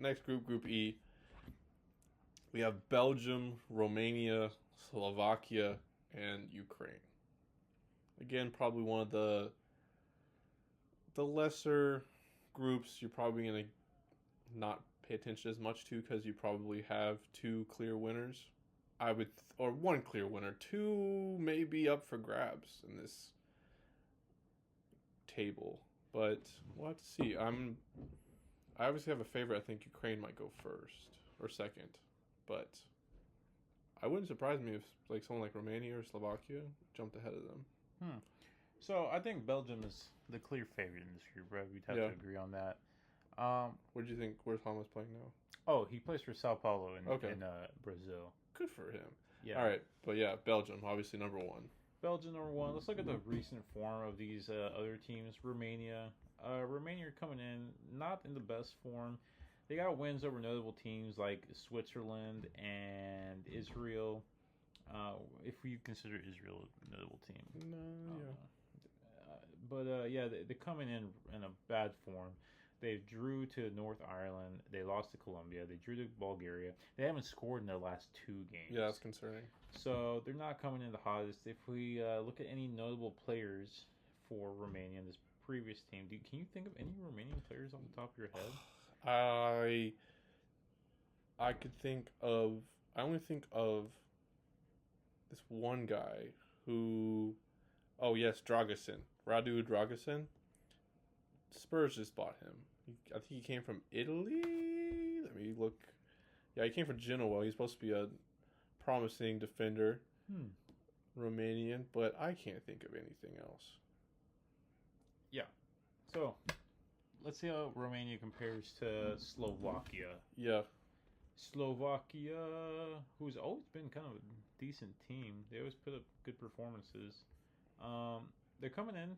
next group, Group E, we have Belgium, Romania, Slovakia, and Ukraine. Again, probably one of the lesser groups you're probably going to not pay attention as much to because you probably have two clear winners. Or one clear winner, two maybe up for grabs in this table. But we'll have to see. I obviously have a favorite. I think Ukraine might go first or second, but I wouldn't surprise me if like someone like Romania or Slovakia jumped ahead of them. So I think Belgium is the clear favorite in this group, right? We'd have to agree on that. What do you think? Where's Thomas playing now? Oh, he plays for Sao Paulo in Brazil. Good for him. Yeah. All right, but yeah, Belgium obviously number one. Belgium number one. Let's look at the recent form of these other teams. Romania. Romania are coming in not in the best form. They got wins over notable teams like Switzerland and Israel. If we consider Israel a notable team. No, yeah. They're coming in a bad form. They drew to North Ireland. They lost to Colombia. They drew to Bulgaria. They haven't scored in their last two games. Yeah, that's concerning. So they're not coming in the hottest. If we look at any notable players for Romania in this previous team, can you think of any Romanian players off the top of your head? I could think of. I only think of this one guy who. Oh yes, Dragusin, Radu Dragusin. Spurs just bought him. I think he came from Italy. Let me look. Yeah, he came from Genoa. He's supposed to be a promising defender. Romanian, but I can't think of anything else. Yeah. So, let's see how Romania compares to Slovakia. Yeah. Slovakia, who's always been kind of a decent team. They always put up good performances. They're coming in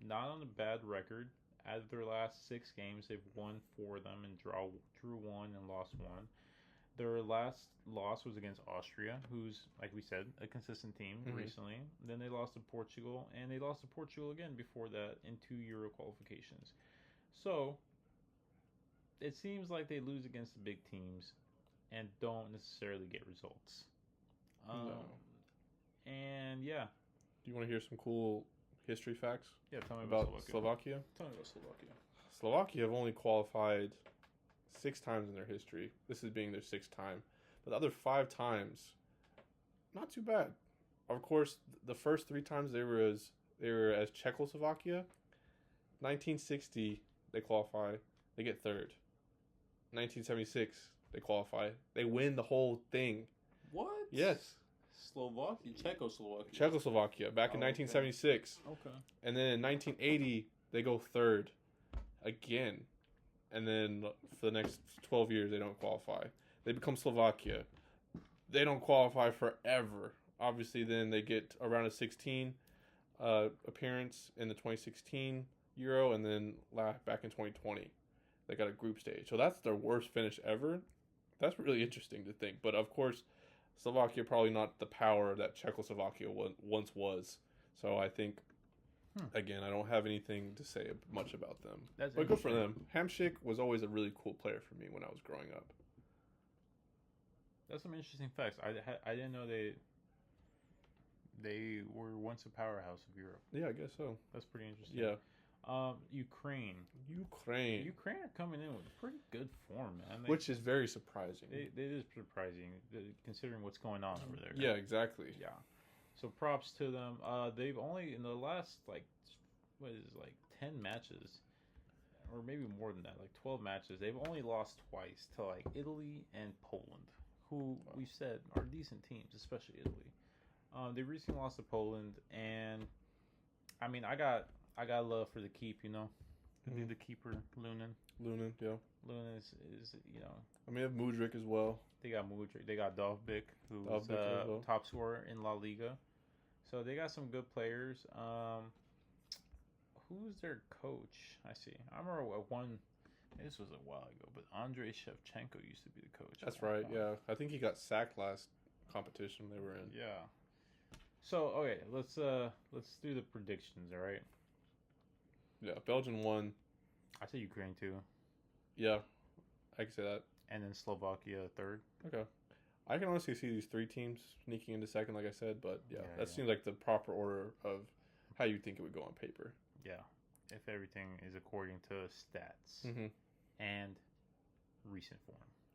not on a bad record. Out of their last 6 games, they've won 4 of them and drew 1 and lost 1. Their last loss was against Austria, who's, like we said, a consistent team recently. Then they lost to Portugal, and they lost to Portugal again before that in 2 Euro qualifications. So, it seems like they lose against the big teams and don't necessarily get results. No. And yeah. Do you want to hear some cool history facts? Yeah, tell me about Slovakia. Tell me about Slovakia. Slovakia have only qualified 6 times in their history. This is being their 6th time. But the other 5 times, not too bad. Of course, the first 3 times they were as Czechoslovakia. 1960, they qualify. They get 3rd. 1976, they qualify. They win the whole thing. What? Yes. Czechoslovakia back in 1976. Okay. And then in 1980, they go 3rd again. And then for the next 12 years, they don't qualify. They become Slovakia. They don't qualify forever. Obviously, then they get around a 16 appearance in the 2016 Euro, and then back in 2020, they got a group stage. So that's their worst finish ever. That's really interesting to think. But of course, Slovakia probably not the power that Czechoslovakia once was. So I think, again, I don't have anything to say much about them. But good for them. Hamšík was always a really cool player for me when I was growing up. That's some interesting facts. I didn't know they were once a powerhouse of Europe. Yeah, I guess so. That's pretty interesting. Yeah. Ukraine are coming in with pretty good form, man. Which is very surprising. It is surprising considering what's going on over there. Yeah, exactly. Yeah. So props to them. They've only in the last 10 matches, or maybe more than that, 12 matches. They've only lost twice to Italy and Poland, who we said are decent teams, especially Italy. They recently lost to Poland, and I mean, I got love for the keep, you know. The keeper, Lunin. Yeah. Lunin is, you know. I mean, they have Mudryk as well. They got Mudryk. They got Dovbyk, who's top scorer in La Liga. So they got some good players. Who's their coach? I see. I remember this was a while ago, but Andrei Shevchenko used to be the coach. That's right, yeah. I think he got sacked last competition they were in. Yeah. So, okay, let's do the predictions, all right? Yeah, Belgium won. I say Ukraine too. Yeah. I can say that. and then Slovakia third. Okay. I can honestly see these 3 teams sneaking into second, like I said, but yeah, Yeah, that yeah. seems like the proper order of how you think it would go on paper. Yeah, if everything is according to stats Mm-hmm. and recent form.